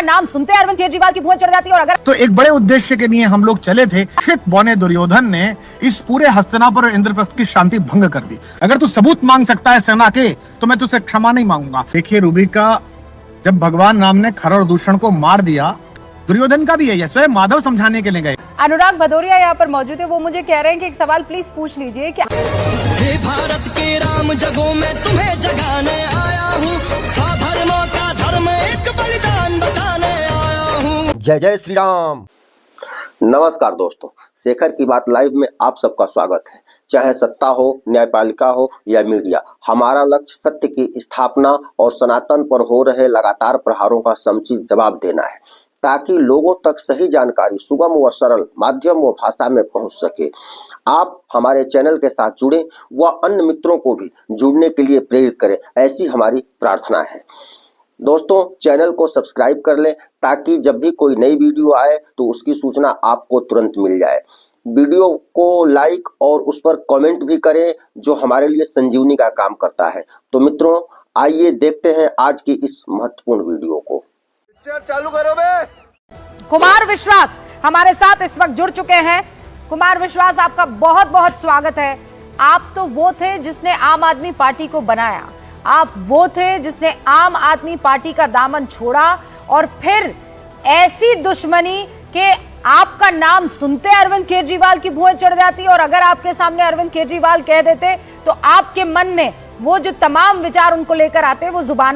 नाम सुनते अरविंद केजरीवाल की भुआ चढ़ जाती है। और अगर तो एक बड़े उद्देश्य के लिए हम लोग चले थे। बौने दुर्योधन ने इस पूरे हस्तिनापुर और इंद्रप्रस्थ की शांति भंग कर दी। अगर तू सबूत मांग सकता है सेना के तो मैं तुझसे क्षमा नहीं मांगूंगा। देखिए रूबिका, जब भगवान राम ने खर और दूषण को मार दिया, दुर्योधन का भी है, स्वयं माधव समझाने के लिए गए। अनुराग भदौरिया यहाँ पर मौजूद है, वो मुझे कह रहे हैं कि एक सवाल प्लीज पूछ लीजिए कि हे भारत के राम जगों में तुम्हें जगाने आया हूँ, स्वधर्मों का धर्म एक बलिदान बताने आया हूँ। जय जय श्री राम। नमस्कार दोस्तों, शेखर की बात लाइव में आप सबका स्वागत है। चाहे सत्ता हो, न्यायपालिका हो या मीडिया, हमारा लक्ष्य सत्य की स्थापना और सनातन पर हो रहे लगातार प्रहारों का समुचित जवाब देना है, ताकि लोगों तक सही जानकारी सुगम व सरल माध्यम व भाषा में पहुंच सके। आप हमारे चैनल के साथ जुड़ें व अन्य मित्रों को भी जुड़ने के लिए प्रेरित करें, ऐसी हमारी प्रार्थना है। दोस्तों, चैनल को सब्सक्राइब कर लें ताकि जब भी कोई नई वीडियो आए तो उसकी सूचना आपको तुरंत मिल जाए। वीडियो को लाइक और उस पर कमेंट भी करें, जो हमारे लिए संजीवनी का काम करता है। तो मित्रों, आइए देखते हैं आज की इस महत्वपूर्ण वीडियो को। चालू करो बे। कुमार विश्वास हमारे साथ इस वक्त जुड़ चुके हैं। कुमार विश्वास, आपका बहुत बहुत स्वागत है। आप तो वो थे जिसने आम आदमी पार्टी को बनाया, आप वो थे जिसने आम आदमी पार्टी का दामन छोड़ा और फिर ऐसी दुश्मनी कि आपका नाम सुनते अरविंद केजरीवाल की भुआ चढ़ जाती। और अगर आपके सामने अरविंद केजरीवाल कह देते तो आपके मन में वो जो तमाम विचार उनको लेकर आते, वो जुबान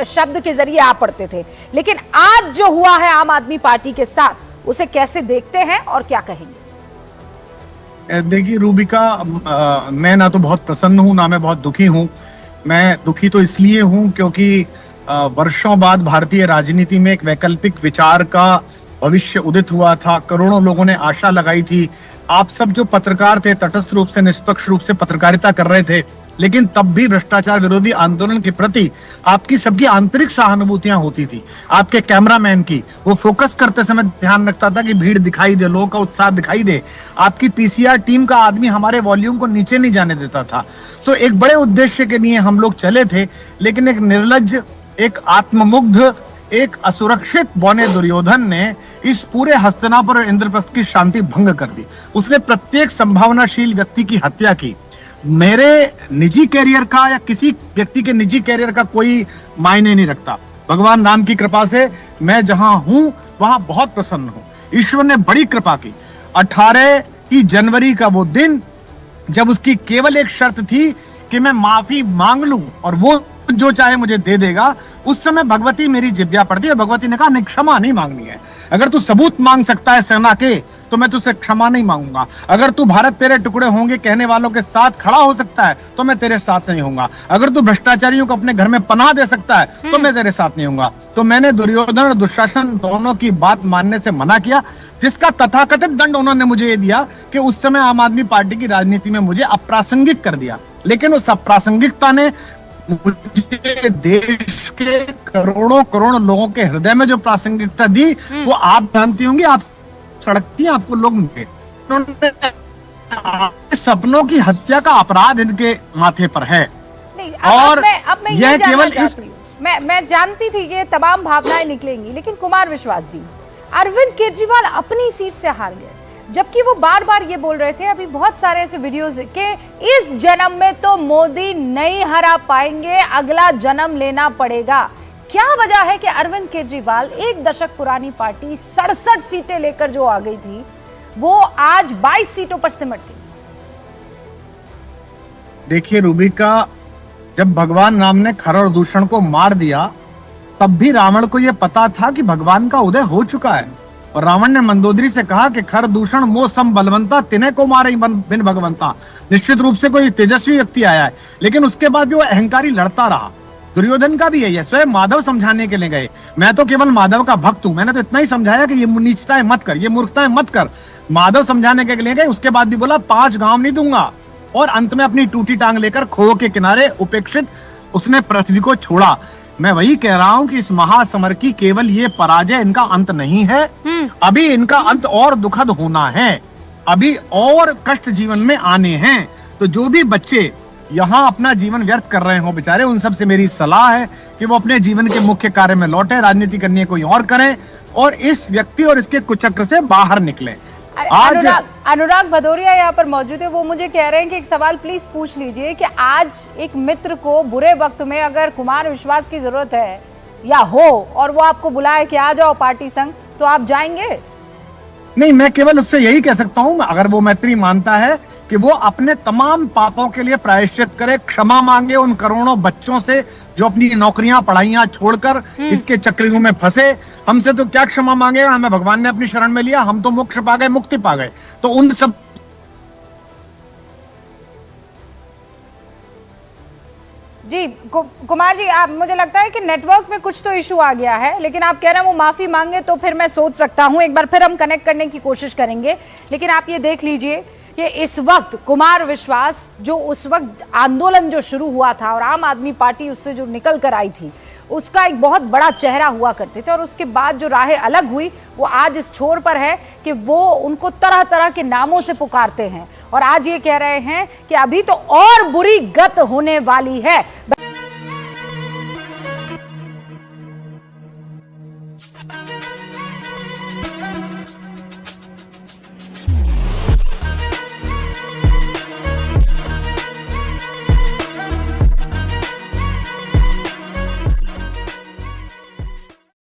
शब्द के जरिए आ पड़ते थे। लेकिन आज जो हुआ है आम आदमी पार्टी के साथ, उसे कैसे देखते हैं और क्या कहेंगे? देखिए रूबिका, मैं ना तो बहुत प्रसन्न हूं, ना मैं बहुत दुखी हूं। मैं दुखी तो इसलिए हूं क्योंकि वर्षों बाद भारतीय राजनीति में एक वैकल्पिक विचार का भविष्य उदित हुआ था। करोड़ों लोगों ने आशा लगाई थी। आप सब जो पत्रकार थे, तटस्थ रूप से, निष्पक्ष रूप से पत्रकारिता कर रहे थे, लेकिन तब भी भ्रष्टाचार विरोधी आंदोलन के प्रति आपकी सबकी आंतरिक सहानुभूतियां होती थी। आपके कैमरामैन की वो फोकस करते समय ध्यान रखता था कि भीड़ दिखाई दे, लोगों का उत्साह दिखाई दे। आपकी पीसीआर टीम का आदमी हमारे वॉल्यूम को नीचे नहीं जाने देता था। तो एक बड़े उद्देश्य के लिए हम लोग चले थे, लेकिन एक निर्लज्ज, एक आत्ममुग्ध, एक असुरक्षित बौने दुर्योधन ने इस पूरे हस्तिनापुर और इंद्रप्रस्थ की शांति भंग कर दी। उसने प्रत्येक संभावनाशील व्यक्ति की हत्या की। मेरे निजी कैरियर का या किसी व्यक्ति के निजी कैरियर का कोई मायने नहीं रखता। भगवान राम की कृपा से मैं जहां हूं वहां बहुत प्रसन्न हूं। ईश्वर ने बड़ी कृपा की। 18 जनवरी का वो दिन जब उसकी केवल एक शर्त थी कि मैं माफी मांग लूं और वो जो चाहे मुझे दे देगा, उस समय भगवती मेरी जिभ्या पड़ती और भगवती ने कहा नहीं, क्षमा नहीं मांगनी है। अगर तू सबूत मांग सकता है सेना के तो मैं तुझसे क्षमा नहीं मांगूंगा। अगर तू भारत तेरे टुकड़े होंगे कहने वालों के साथ खड़ा हो सकता है तो मैं तेरे साथ नहीं होऊंगा। अगर तू भ्रष्टाचारियों को अपने घर में पनाह दे सकता है तो मैं तेरे साथ नहीं होऊंगा। तो मैंने दुर्योधन और दुशासन दोनों की बात मानने से मना किया, जिसका तथाकथित दंड उन्होंने मुझे ये दिया कि उस समय आम आदमी पार्टी की राजनीति में मुझे अप्रासंगिक कर दिया। लेकिन उस अप्रासंगिकता ने मुझे देश के करोड़ों करोड़ लोगों के हृदय में जो प्रासंगिकता दी, वो आप जानती होंगी। आप सड़कती हैं, आपको लोग सपनों की हत्या का अपराध इनके माथे पर है। नहीं, और अब मैं यह केवल मैं जानती थी कि ये तमाम भावनाएं निकलेंगी, लेकिन कुमार विश्वास जी, अरविंद केजरीवाल अपनी सीट से हार गए, जबकि वो बार बार ये बोल रहे थे, अभी बहुत सारे ऐसे वीडियोस के इस जन्म में तो मोदी नहीं हरा पाएंगे, अगला जन्म लेना पड़ेगा। क्या वजह है कि अरविंद केजरीवाल, एक दशक पुरानी पार्टी 67 सीटें लेकर जो आ गई थी, वो आज 22 सीटों पर सिमट गई? देखिए रूबिका, जब भगवान राम ने खर और दूषण को मार दिया, तब भी रावण को यह पता था कि भगवान का उदय हो चुका है। और रावण ने मंदोदरी से कहा कि खर दूषण मोह सम बलवंता, तिन्हें को मारे बिन भगवंता। निश्चित रूप से कोई तेजस्वी व्यक्ति आया है, लेकिन उसके बाद भी वो अहंकारी लड़ता रहा। दुर्योधन का भी है, स्वयं माधव समझाने के लिए गए। मैं तो केवल माधव का भक्त हूं, मैंने तो इतना ही समझाया कि ये नीचताएं मत कर, ये मूर्खताएं मत कर। माधव समझाने के लिए गए, उसके बाद भी बोला 5 गांव नहीं दूंगा। और अंत में अपनी टूटी टांग लेकर खो के किनारे उपेक्षित उसने पृथ्वी को छोड़ा। मैं वही कह रहा हूं कि इस महासमर की केवल ये पराजय इनका अंत नहीं है, अभी इनका अंत और दुखद होना है, अभी और कष्ट जीवन में आने हैं। तो जो भी बच्चे यहाँ अपना जीवन व्यर्थ कर रहे हो बेचारे, उन सब से मेरी सलाह है कि वो अपने जीवन के मुख्य कार्य में लौटे, राजनीति करनी है कोई और करें और इस व्यक्ति और इसके कुचक्र से बाहर निकले। आज अनुराग भदौरिया यहाँ पर मौजूद है, वो मुझे कह रहे हैं कि एक सवाल प्लीज पूछ लीजिए कि आज एक मित्र को बुरे वक्त में अगर कुमार विश्वास की जरूरत है या हो और वो आपको बुलाए कि आ जाओ पार्टी संग, तो आप जाएंगे? नहीं, मैं केवल उससे यही कह सकता हूं, अगर वो मैत्री मानता है कि वो अपने तमाम पापों के लिए प्रायश्चित करे, क्षमा मांगे उन करोड़ों बच्चों से जो अपनी नौकरियां पढ़ाइयां छोड़कर इसके चक्रव्यूह में फंसे। हमसे तो क्या क्षमा मांगेगा, हमें भगवान ने अपनी शरण में लिया, हम तो मोक्ष पा गए, मुक्ति पा गए। तो उन सब जी कुमार जी, आप, मुझे लगता है कि नेटवर्क में कुछ तो इशू आ गया है, लेकिन आप कह रहे हैं वो माफी मांगे तो फिर मैं सोच सकता हूं, एक बार फिर हम कनेक्ट करने की कोशिश करेंगे। लेकिन आप ये देख लीजिए कि इस वक्त कुमार विश्वास, जो उस वक्त आंदोलन जो शुरू हुआ था और आम आदमी पार्टी उससे जो निकल कर आई थी, उसका एक बहुत बड़ा चेहरा हुआ करते थे, और उसके बाद जो राहें अलग हुई वो आज इस छोर पर है कि वो उनको तरह तरह के नामों से पुकारते हैं और आज ये कह रहे हैं कि अभी तो और बुरी गत होने वाली है।